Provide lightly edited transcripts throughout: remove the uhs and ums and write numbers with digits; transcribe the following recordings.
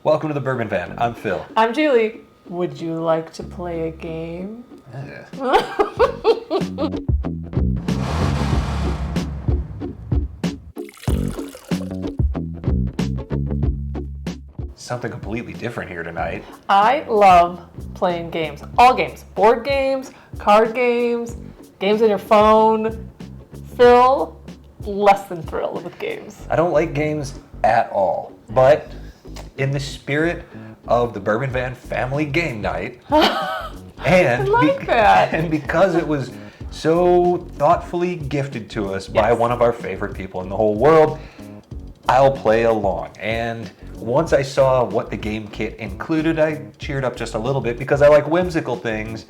Welcome to the Bourbon Van. I'm Phil. I'm Julie. Would you like to play a game? Something completely different here tonight. I love playing games. All games. Board games, card games, games on your phone. Phil, less than thrilled with games. I don't like games at all, but in the spirit of the Bourbon Van family game night, and, and because it was so thoughtfully gifted to us by one of our favorite people in the whole world, I'll play along. And once I saw what the game kit included, I cheered up just a little bit because I like whimsical things.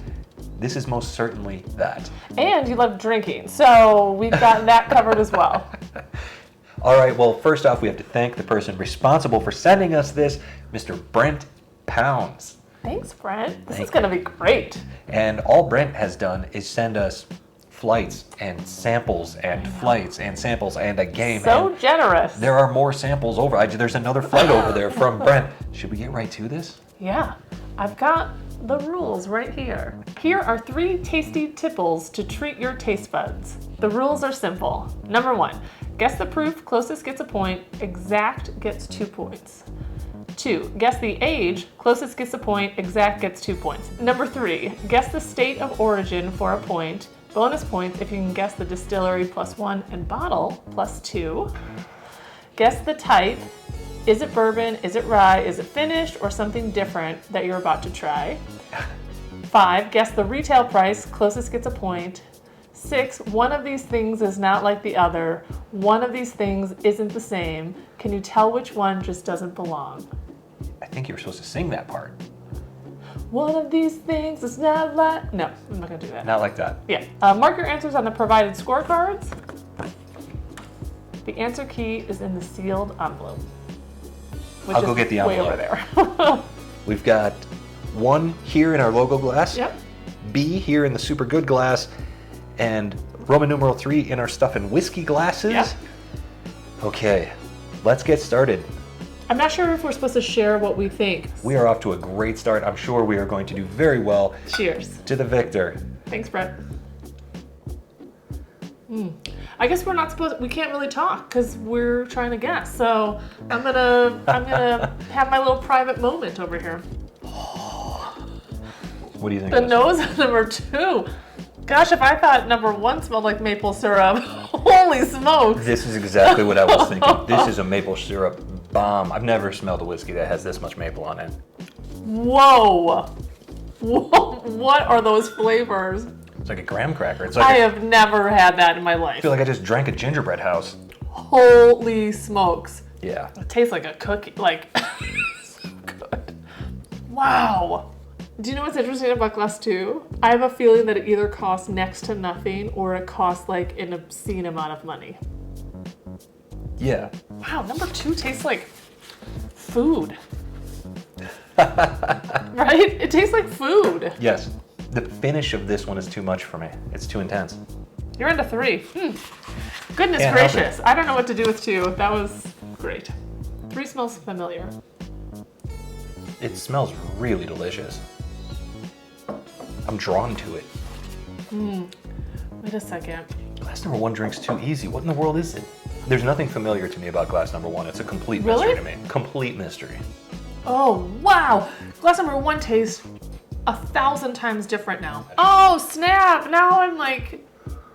This is most certainly that. And you love drinking, so we've got that covered as well. All right, well, first off, we have to thank the person responsible for sending us this, Mr. Brent Pounds. Thanks, Brent. This is going to be great. And all Brent has done is send us flights and samples and flights and samples and a game. So and generous. There are more samples over. There's another flight over there from Brent. Should we get right to this? Yeah, I've got the rules right here. Here are 3 tasty tipples to treat your taste buds. The rules are simple. Number 1, guess the proof, closest gets a point, exact gets 2 points. 2, guess the age, closest gets a point, exact gets 2 points. Number 3, guess the state of origin for a point. Bonus points if you can guess the distillery +1 and bottle +2. Guess the type. Is it bourbon? Is it rye? Is it finished or something different that you're about to try? 5, guess the retail price. Closest gets a point. 6, one of these things is not like the other. One of these things isn't the same. Can you tell which one just doesn't belong? I think you were supposed to sing that part. One of these things is not like... No, I'm not going to do that. Not like that. Yeah. Mark your answers on the provided scorecards. The answer key is in the sealed envelope. I'll go get the envelope. Way over there. We've got 1 here in our logo glass. Yep. B here in the super good glass. And Roman numeral 3 in our stuff and whiskey glasses. Yep. Okay, let's get started. I'm not sure if we're supposed to share what we think. We are off to a great start. I'm sure we are going to do very well. Cheers. To the victor. Thanks, Brett. I guess we can't really talk because we're trying to guess. So I'm gonna have my little private moment over here. What do you think? The nose of number 2. Gosh, if I thought number 1 smelled like maple syrup, holy smokes. This is exactly what I was thinking. This is a maple syrup bomb. I've never smelled a whiskey that has this much maple on it. Whoa. What are those flavors? It's like a graham cracker. It's like I have never had that in my life. I feel like I just drank a gingerbread house. Holy smokes. Yeah. It tastes like a cookie. Like, so good. Wow. Do you know what's interesting about glass 2? I have a feeling that it either costs next to nothing or it costs like an obscene amount of money. Yeah. Wow, number 2 tastes like food. Right? It tastes like food. Yes. The finish of this one is too much for me. It's too intense. You're into 3. Goodness Can't help gracious. I don't know what to do with 2. That was great. 3 smells familiar. It smells really delicious. I'm drawn to it. Wait a second. Glass number 1 drinks too easy. What in the world is it? There's nothing familiar to me about glass number 1. It's a complete mystery to me. Complete mystery. Oh, wow. Glass number 1 tastes 1,000 times different now. Oh, snap. Now I'm like,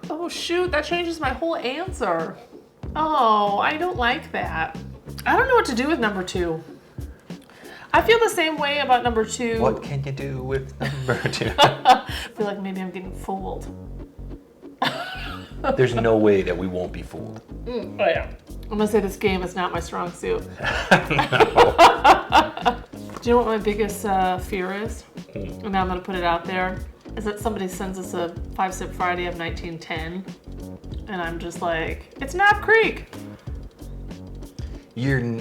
oh, shoot. That changes my whole answer. Oh, I don't like that. I don't know what to do with number 2. I feel the same way about number 2. What can you do with number 2? I feel like maybe I'm getting fooled. There's no way that we won't be fooled. Oh, yeah. I'm going to say this game is not my strong suit. Do you know what my biggest fear is? And now I'm going to put it out there. Is that somebody sends us a 5-Sip Friday of 1910. And I'm just like, it's Knapp Creek. You're... No.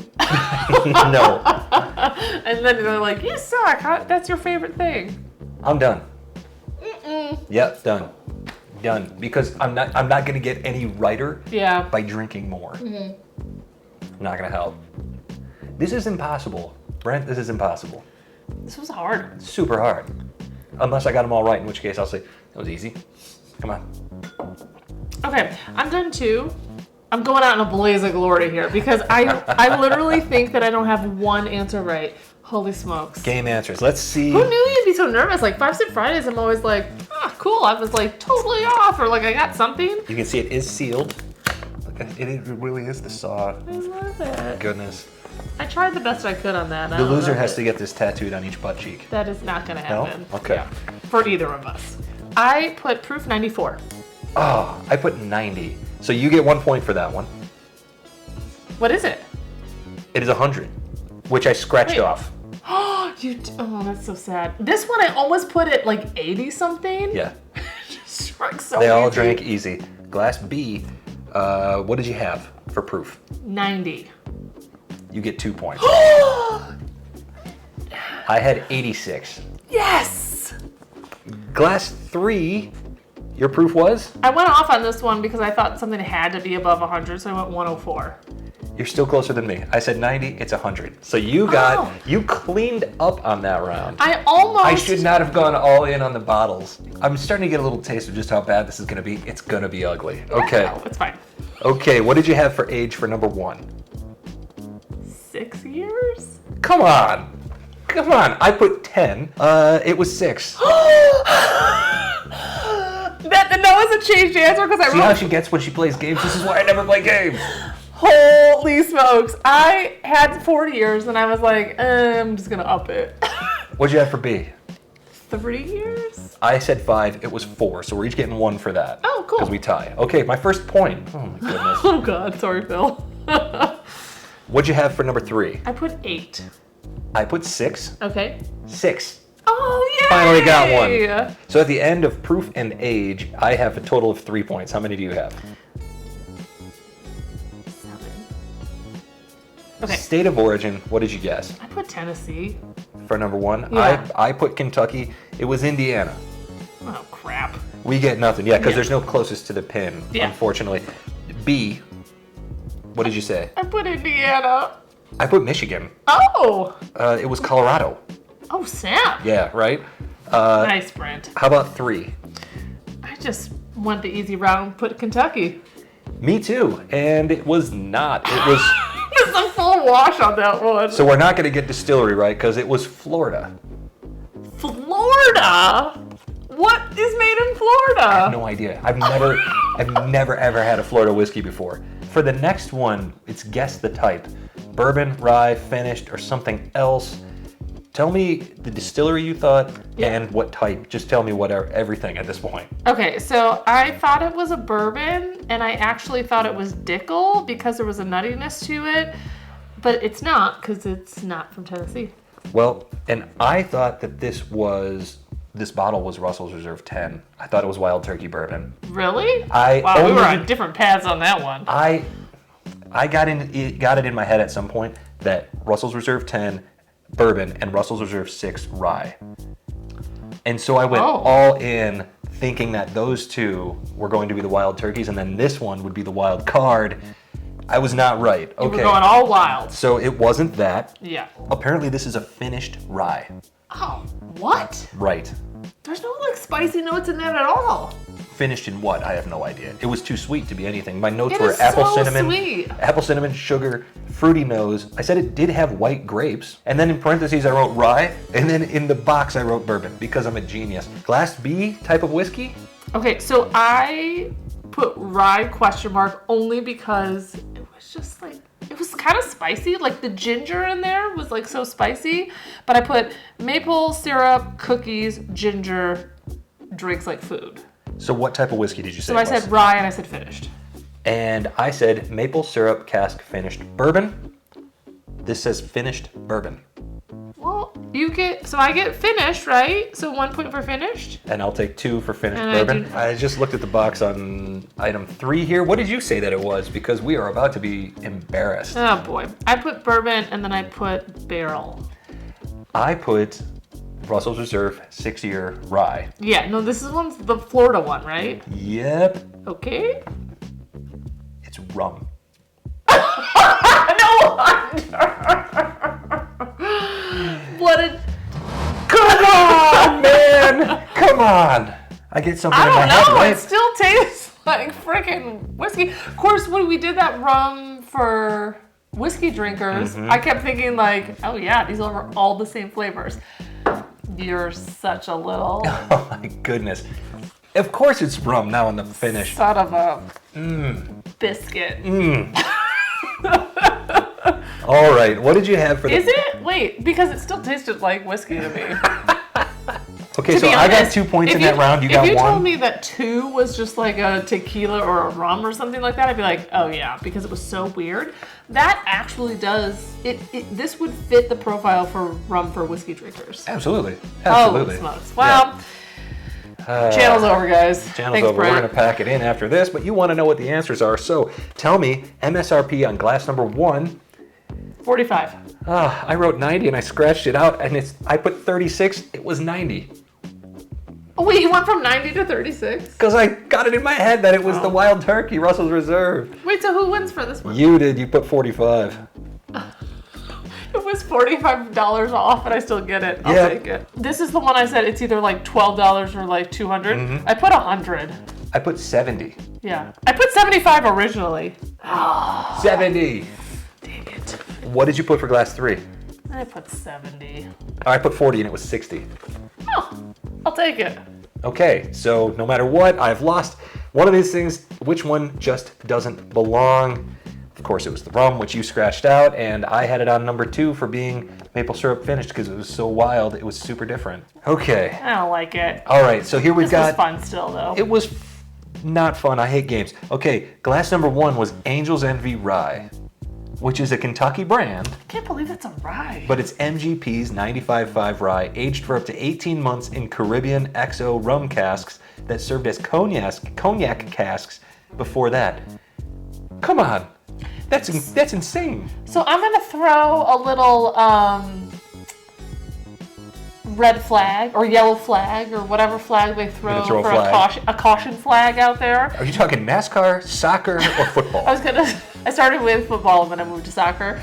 And then they're like, you suck. That's your favorite thing. I'm done. Yep, done. Done. Because I'm not going to get any righter by drinking more. Not going to help. This is impossible Brent, this is impossible. This was hard. Super hard. Unless I got them all right, in which case I'll say, that was easy. Come on. Okay, I'm done too. I'm going out in a blaze of glory here because I literally think that I don't have one answer right. Holy smokes. Game answers. Let's see. Who knew you'd be so nervous? Like 5 Cent Fridays, I'm always like, cool. I was like totally off, or like I got something. You can see it is sealed. It really is the saw. I love it. Goodness. I tried the best I could on that. The loser has to get this tattooed on each butt cheek. That is not going to happen. No? Okay. Yeah, for either of us. I put proof 94. Oh, I put 90. So you get 1 point for that one. What is it? It is 100, which I scratched off. Oh, that's so sad. This one I almost put it like 80 something. Yeah. Just like so They all easy. drank easy. Glass B, what did you have for proof? 90. You get 2 points. I had 86. Yes! Glass 3, your proof was? I went off on this one because I thought something had to be above 100, so I went 104. You're still closer than me. I said 90, it's 100. So you cleaned up on that round. I should not have gone all in on the bottles. I'm starting to get a little taste of just how bad this is going to be. It's going to be ugly. Okay. No, it's fine. Okay, what did you have for age for number 1? 6 years? Come on. I put 10. It was 6. That was a changed answer because I See how she gets when she plays games? This is why I never play games. Holy smokes. I had 40 years and I was like, I'm just going to up it. What'd you have for B? 3 years? I said 5. It was 4. So we're each getting 1 for that. Oh, cool. Because we tie. Okay, my first point. Oh, my goodness. Oh, God. Sorry, Phil. What'd you have for number 3? I put 8. I put 6. Okay. 6. Oh, yay! Finally got one. So at the end of proof and age, I have a total of 3 points. How many do you have? 7. Okay. State of origin, what did you guess? I put Tennessee. For number 1? Yeah. I put Kentucky. It was Indiana. Oh, crap. We get nothing. Yeah, because Yeah. there's no closest to the pin, unfortunately. B, what did you say? I put Indiana. I put Michigan. Oh! It was Colorado. Oh, snap. Yeah, right? Nice, Brent. How about 3? I just went the easy route and put Kentucky. Me too. And it was not. It was... It's a full wash on that one. So we're not going to get distillery right because it was Florida. Florida? What is made in Florida? I have no idea. I've never ever had a Florida whiskey before. For the next one, it's guess the type. Bourbon, rye, finished, or something else. Tell me the distillery you thought and what type. Just tell me whatever, everything at this point. Okay, so I thought it was a bourbon, and I actually thought it was Dickel because there was a nuttiness to it, but it's not because it's not from Tennessee. Well, and I thought that this bottle was Russell's Reserve 10. I thought it was Wild Turkey Bourbon. Really? I Wow, we only- were on different paths on that one. I got it in my head at some point that Russell's Reserve 10 Bourbon and Russell's Reserve 6 Rye. And so I went all in thinking that those two were going to be the Wild Turkeys and then this one would be the Wild Card. I was not right. You Okay. were going all wild. So it wasn't that. Yeah. Apparently this is a finished rye. Oh, what? Right. There's no like spicy notes in that at all. Finished in what? I have no idea. It was too sweet to be anything. My notes It were is apple so cinnamon, sweet. apple cinnamon, sugar, fruity nose. I said it did have white grapes, and then in parentheses I wrote rye, and then in the box I wrote bourbon because I'm a genius. Glass B type of whiskey? Okay, so I put rye ? Only because it was just like, it was kind of spicy. Like the ginger in there was like so spicy, but I put maple syrup, cookies, ginger, drinks like food. So what type of whiskey did you say? So I said rye and I said finished. And I said maple syrup cask finished bourbon. This says finished bourbon. Well, I get finished, right? So 1 point for finished. And I'll take 2 for finished And bourbon. I just looked at the box on item 3 here. What did you say that it was? Because we are about to be embarrassed. Oh boy. I put bourbon and then I put barrel. I put Russell's Reserve 6-year rye. Yeah, no, this is the Florida one, right? Yep. Okay. It's rum. No wonder. cold-blooded. Come on, man! Come on! I get something I in my don't head, know. right? It still tastes like freaking whiskey. Of course, when we did that rum for whiskey drinkers, I kept thinking like, oh yeah, these are all the same flavors. You're such a little Oh my goodness. Of course it's rum now in the finish. son of a biscuit. All right, what did you have for the... Is it? Wait, because it still tasted like whiskey to me. Okay, To so be I got honest, 2 points in if that round. You got If you told one. me that 2 was just like a tequila or a rum or something like that, I'd be like, oh yeah, because it was so weird. That actually does, this would fit the profile for rum for whiskey drinkers. Absolutely. Holy Absolutely. smokes. Well, channel's over, guys. Channel's Thanks, over. We're Brent. going to pack it in after this, but you want to know what the answers are. So tell me, MSRP on glass number 1. 45. I wrote 90 and I scratched it out, and I put 36. It was 90. Oh, wait, you went from 90 to 36? Because I got it in my head that it was the Wild Turkey, Russell's Reserve. Wait, so who wins for this one? You did. You put 45. It was $45 off, and I still get it. I'll Yeah. take it. This is the one I said it's either like $12 or like $200. I put 100. I put 70. Yeah. I put 75 originally. 70. Dang it. What did you put for glass 3? I put 70. I put 40 and it was 60. Oh, I'll take it. Okay, so no matter what, I've lost one of these things. Which one just doesn't belong? Of course, it was the rum, which you scratched out, and I had it on number 2 for being maple syrup finished because it was so wild. It was super different. Okay. I don't like it. All right, so here we've This got... was fun still, though. It was not fun. I hate games. Okay, glass number 1 was Angel's Envy Rye, which is a Kentucky brand, I can't believe it's a rye. but it's MGP's 95.5 rye, aged for up to 18 months in Caribbean XO rum casks that served as cognac casks before that. Come on, that's insane. So I'm gonna throw a little red flag or yellow flag or whatever flag they throw Gonna throw a for flag. a caution flag out there. Are you talking NASCAR, soccer, or football? I started with football and then I moved to soccer.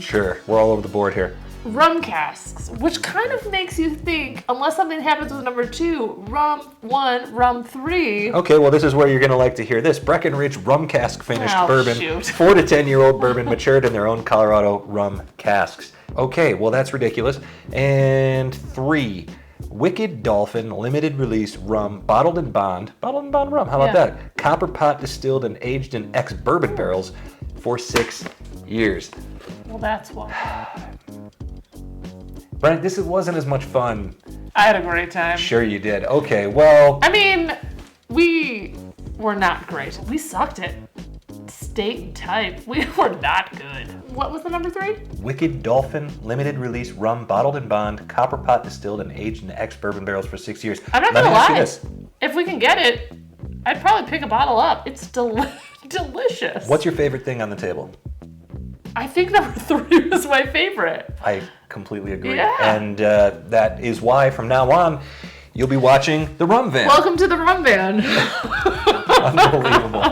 Sure, we're all over the board here. Rum casks, which kind of makes you think, unless something happens with number 2, rum 1, rum 3. Okay, well, this is where you're going to like to hear this. Breckenridge rum cask finished Oh, bourbon. shoot. 4 to 10-year-old bourbon matured in their own Colorado rum casks. Okay, well, that's ridiculous. And 3, Wicked Dolphin limited release rum, bottled and bond rum. How about Yeah. that? Copper pot distilled and aged in ex-bourbon barrels for 6 years. Well, that's why. Brent, this wasn't as much fun. I had a great time. Sure you did. Okay, well, I mean, we were not great. We sucked at state and type. We were not good. What was the number 3? Wicked Dolphin limited release rum, bottled and bond, copper pot distilled and aged in ex-bourbon barrels for 6 years. I'm not Let gonna me ask you lie. this. If we can get it, I'd probably pick a bottle up. It's delicious. What's your favorite thing on the table? I think number 3 was my favorite. I completely agree. Yeah. And that is why from now on, you'll be watching the Rum Van. Welcome to the Rum Van. Unbelievable.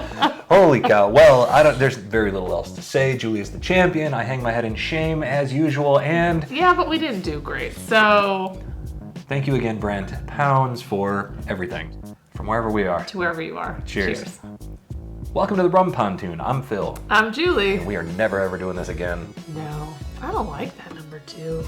Holy cow. Well, there's very little else to say. Julia's the champion. I hang my head in shame as usual. And Yeah, but we didn't do great. So, thank you again, Brent. Pounds for everything from wherever we are. to wherever you are. Cheers. Welcome to the Rum Pontoon. I'm Phil. I'm Julie. We are never ever doing this again. No, I don't like that number 2.